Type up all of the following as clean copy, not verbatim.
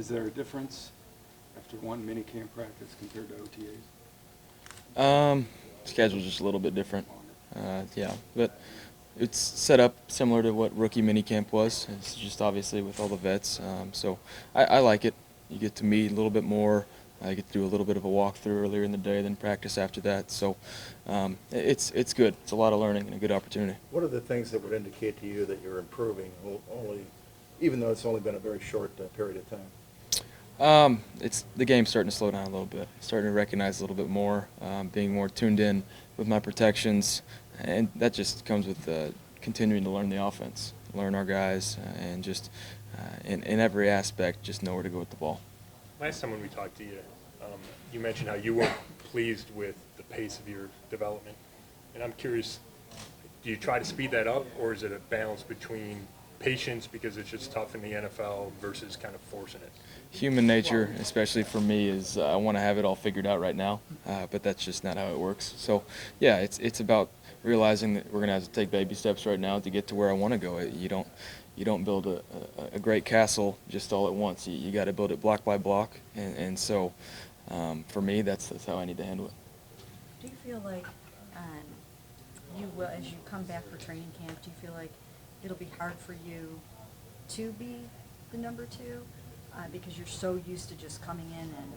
Is there a difference after one minicamp practice compared to OTAs? Schedule's just a little bit different. Yeah, but it's set up similar to what rookie minicamp was. It's just obviously with all the vets. So I like it. You get to meet a little bit more. I get to do a little bit of a walkthrough earlier in the day, then practice after that. So it's good. It's a lot of learning and a good opportunity. What are the things that would indicate to you that you're improving, even though it's only been a very short period of time? It's the game's starting to slow down a little bit. Starting to recognize a little bit more, being more tuned in with my protections, and that just comes with continuing to learn the offense, learn our guys, and just in every aspect, just know where to go with the ball. Last time when we talked to you, you mentioned how you weren't pleased with the pace of your development, and I'm curious, do you try to speed that up, or is it a balance between patience because it's just tough in the NFL versus kind of forcing it? Human nature, especially for me, is I want to have it all figured out right now, but that's just not how it works. So, yeah, it's about realizing that we're going to have to take baby steps right now to get to where I want to go. You don't build a great castle just all at once. You got to build it block by block, and so for me, that's how I need to handle it. Do you feel like you will, as you come back for training camp, do you feel like it'll be hard for you to be the number two because you're so used to just coming in and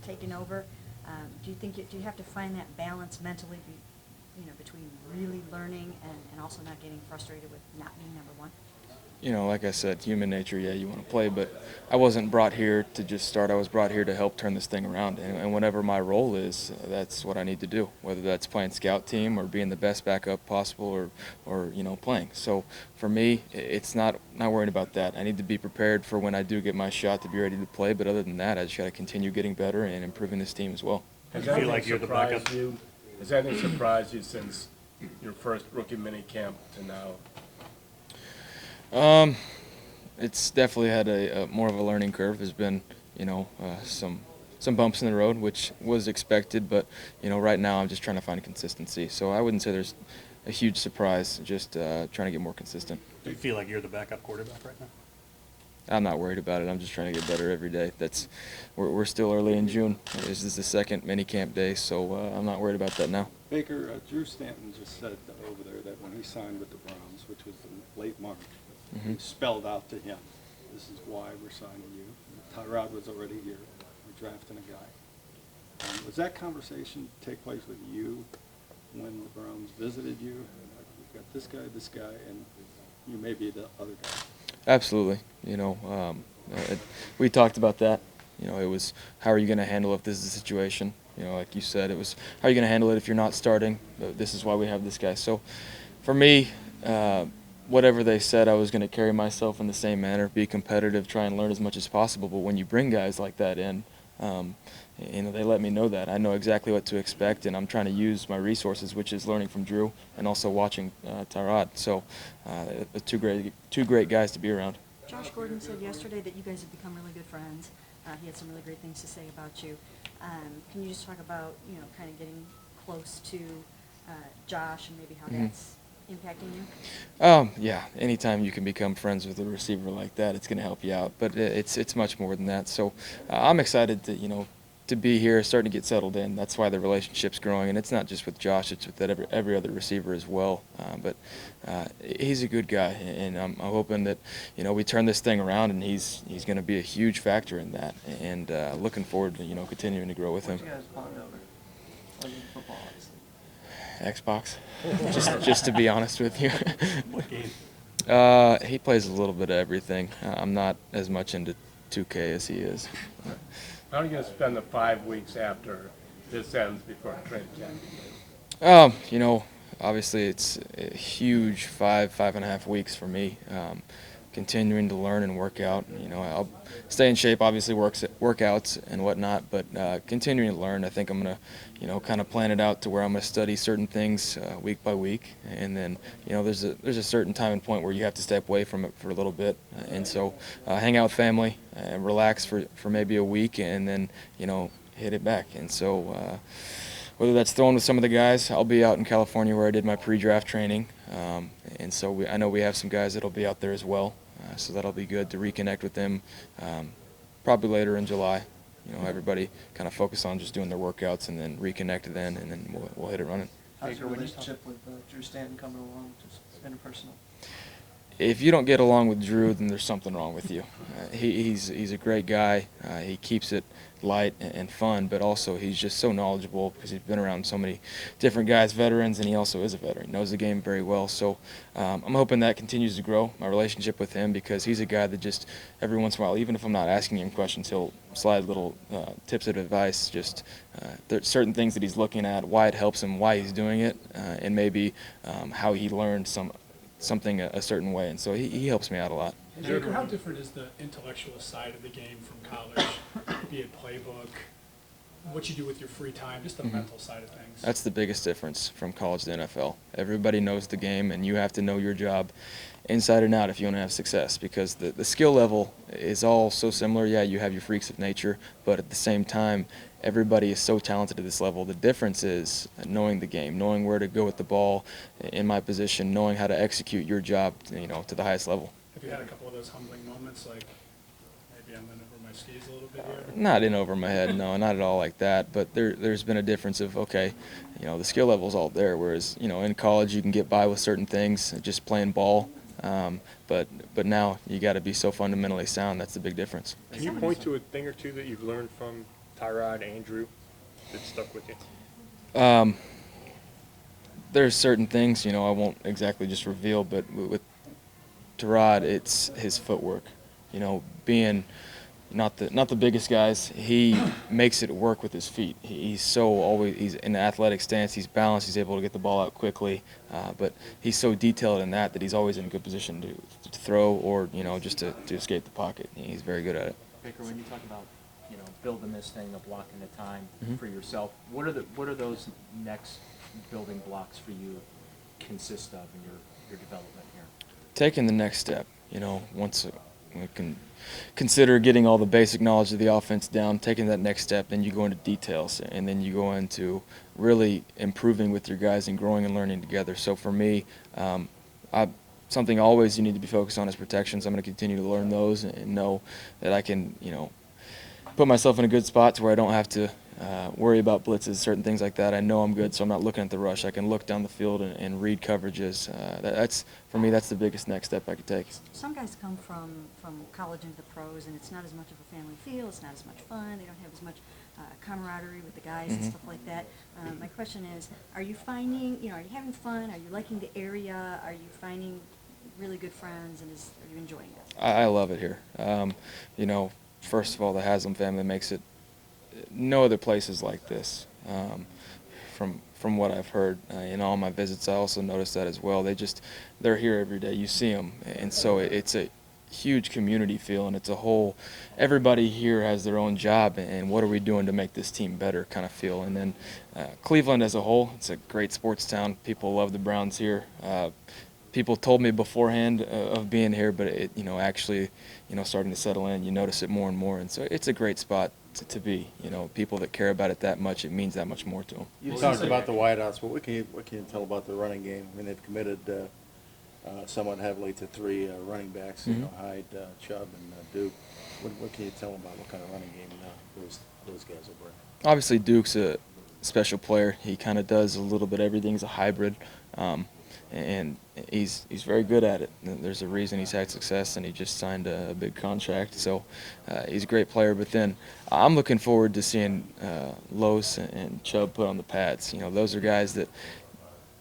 taking over? Do you have to find that balance mentally, between really learning and also not getting frustrated with not being number one? Like I said, human nature, yeah, you want to play, but I wasn't brought here to just start. I was brought here to help turn this thing around, and whatever my role is, that's what I need to do, whether that's playing scout team or being the best backup possible or playing. So for me, it's not worrying about that. I need to be prepared for when I do get my shot to be ready to play, but other than that, I just got to continue getting better and improving this team as well. Has anything surprised you since your first rookie minicamp to now? It's definitely had a more of a learning curve. There's been, some bumps in the road, which was expected, but, right now I'm just trying to find consistency. So I wouldn't say there's a huge surprise, just trying to get more consistent. Do you feel like you're the backup quarterback right now? I'm not worried about it. I'm just trying to get better every day. We're still early in June. This is the second mini camp day, so I'm not worried about that now. Baker, Drew Stanton just said over there that when he signed with the Browns, which was in late March, he spelled out to him, this is why we're signing you. Tyrod was already here. We're drafting a guy. Was that conversation take place with you when the Browns visited you? Like, we've got this guy, and you may be the other guy. Absolutely. We talked about that. It was how are you going to handle if this is the situation? Like you said, it was how are you going to handle it if you're not starting? This is why we have this guy. So for me, whatever they said, I was going to carry myself in the same manner, be competitive, try and learn as much as possible. But when you bring guys like that in, they let me know that. I know exactly what to expect, and I'm trying to use my resources, which is learning from Drew and also watching Tyrod. So two great guys to be around. Josh Gordon said yesterday that you guys have become really good friends. He had some really great things to say about you. Can you just talk about, kind of getting close to Josh and maybe how that's impacting you? Yeah, anytime you can become friends with a receiver like that, it's going to help you out. But it's much more than that. So I'm excited to be here, starting to get settled in. That's why the relationship's growing, and it's not just with Josh; it's with every other receiver as well. But he's a good guy, and I'm hoping that we turn this thing around, and he's going to be a huge factor in that. And looking forward to continuing to grow with him. What you guys bond over? Other than football, Xbox, just to be honest with you. What game? He plays a little bit of everything. I'm not as much into 2K as he is. How are you going to spend the 5 weeks after this ends before training camp? Obviously it's a huge 5.5 weeks for me. Continuing to learn and work out. I'll stay in shape, obviously workouts and whatnot, but continuing to learn. I think I'm going to, kind of plan it out to where I'm going to study certain things week by week, and then, there's a certain time and point where you have to step away from it for a little bit, and so hang out with family and relax for maybe a week, and then, hit it back. And so whether that's throwing with some of the guys, I'll be out in California where I did my pre-draft training, and so I know we have some guys that'll be out there as well. So that'll be good to reconnect with them, probably later in July. Everybody kind of focus on just doing their workouts and then reconnect then, and then we'll hit it running. How's your relationship with Drew Stanton coming along, just interpersonal? If you don't get along with Drew, then there's something wrong with you. He's a great guy. He keeps it light and fun, but also he's just so knowledgeable because he's been around so many different guys, veterans, and he also is a veteran. He knows the game very well. So I'm hoping that continues to grow, my relationship with him, because he's a guy that just every once in a while, even if I'm not asking him questions, he'll slide little tips of advice, just there's certain things that he's looking at, why it helps him, why he's doing it, and maybe how he learned something a certain way, and so he helps me out a lot. Baker, how different is the intellectual side of the game from college, be it playbook, what you do with your free time, just the mental side of things? That's the biggest difference from college to NFL. Everybody knows the game, and you have to know your job inside and out if you want to have success, because the skill level is all so similar. Yeah, you have your freaks of nature, but at the same time, everybody is so talented at this level. The difference is knowing the game, knowing where to go with the ball in my position, knowing how to execute your job, to the highest level. Have you had a couple of those humbling moments, like maybe I'm in over my skis a little bit here? Not in over my head, no, not at all like that. But there's been a difference of, okay, the skill level's all there, whereas, in college you can get by with certain things, just playing ball. But now you got to be so fundamentally sound. That's the big difference. Can you point to a thing or two that you've learned from Tyrod and Drew that stuck with you? There's certain things, I won't exactly just reveal, but with Tyrod, it's his footwork. Being not the biggest guys, he makes it work with his feet. He's in an athletic stance. He's balanced. He's able to get the ball out quickly, but he's so detailed in that he's always in a good position to throw or just to escape the pocket. He's very good at it. Baker, when you talk about building this thing, of blocking the time for yourself, what are those next building blocks for you consist of in your development here? Taking the next step, once we can consider getting all the basic knowledge of the offense down, taking that next step, then you go into details, and then you go into really improving with your guys and growing and learning together. So for me, something always you need to be focused on is protections. I'm going to continue to learn those and know that I can, put myself in a good spot to where I don't have to worry about blitzes, certain things like that. I know I'm good, so I'm not looking at the rush. I can look down the field and read coverages. For me, that's the biggest next step I could take. Some guys come from college into the pros, and it's not as much of a family feel. It's not as much fun. They don't have as much camaraderie with the guys and stuff like that. My question is, are you finding, are you having fun? Are you liking the area? Are you finding really good friends, and are you enjoying it? I love it here. First of all, the Haslam family makes it. No other places like this. From what I've heard in all my visits, I also noticed that as well. They're here every day. You see them, and so it's a huge community feel, and it's a whole. Everybody here has their own job, and what are we doing to make this team better kind of feel. And then Cleveland as a whole, it's a great sports town. People love the Browns here. People told me beforehand of being here, but actually, starting to settle in, you notice it more and more, and so it's a great spot to be. People that care about it that much, it means that much more to them. You talked about the wideouts, but what can you tell about the running game? I mean, they've committed somewhat heavily to three running backs, Hyde, Chubb, and Duke. What can you tell them about what kind of running game those guys will bring? Obviously, Duke's a special player. He kind of does a little bit of everything. He's a hybrid. And he's very good at it. There's a reason he's had success, and he just signed a big contract. So he's a great player. But then I'm looking forward to seeing Los and Chubb put on the pads. Those are guys that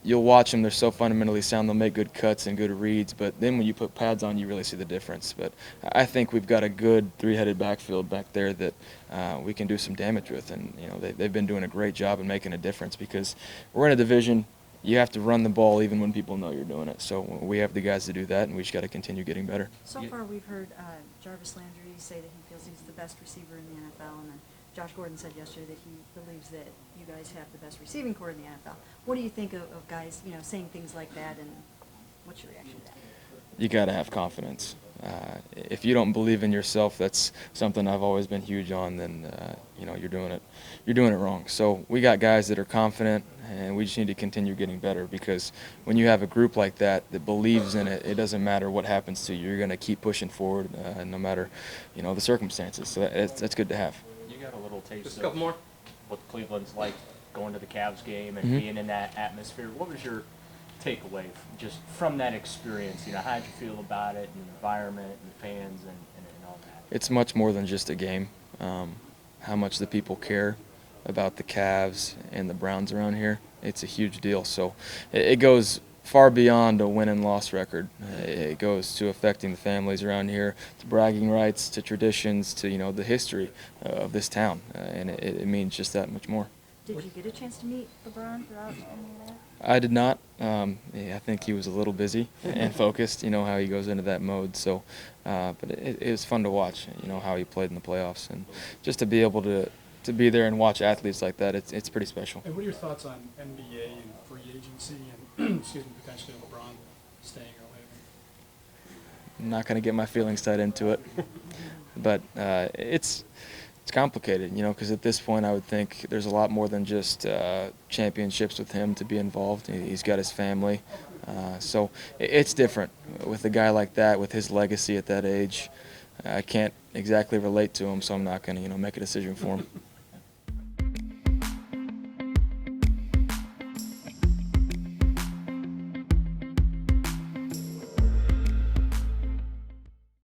you'll watch them. They're so fundamentally sound. They'll make good cuts and good reads. But then when you put pads on, you really see the difference. But I think we've got a good three-headed backfield back there that we can do some damage with. And they've been doing a great job in making a difference, because we're in a division. You have to run the ball even when people know you're doing it. So we have the guys to do that, and we just got to continue getting better. So far, we've heard Jarvis Landry say that he feels he's the best receiver in the NFL, and then Josh Gordon said yesterday that he believes that you guys have the best receiving core in the NFL. What do you think of guys, saying things like that, and what's your reaction to that? You got to have confidence. if you don't believe in yourself, that's something I've always been huge on. Then you're doing it wrong. So we got guys that are confident, and we just need to continue getting better, because when you have a group like that that believes in it, it doesn't matter what happens to you. You're going to keep pushing forward, no matter the circumstances. So that's good to have. You got a little taste Just a of couple more. what Cleveland's like going to the Cavs game and Mhm. being in that atmosphere. What was your takeaway just from that experience? How did you feel about it, and the environment, and the fans, and all that? It's much more than just a game. How much the people care about the Cavs and the Browns around here, it's a huge deal. So it goes far beyond a win and loss record. It goes to affecting the families around here, to bragging rights, to traditions, to the history of this town, and it means just that much more. Did you get a chance to meet LeBron throughout any of that? I did not. I think he was a little busy and focused. You know how he goes into that mode. So, but it was fun to watch. How he played in the playoffs, and just to be able to be there and watch athletes like that, it's pretty special. And what are your thoughts on NBA and free agency and, excuse me, potentially LeBron staying or leaving? I'm not going to get my feelings tied into it, but it's complicated, because at this point I would think there's a lot more than just championships with him to be involved. He's got his family, so it's different with a guy like that, with his legacy at that age. I can't exactly relate to him, so I'm not going to make a decision for him.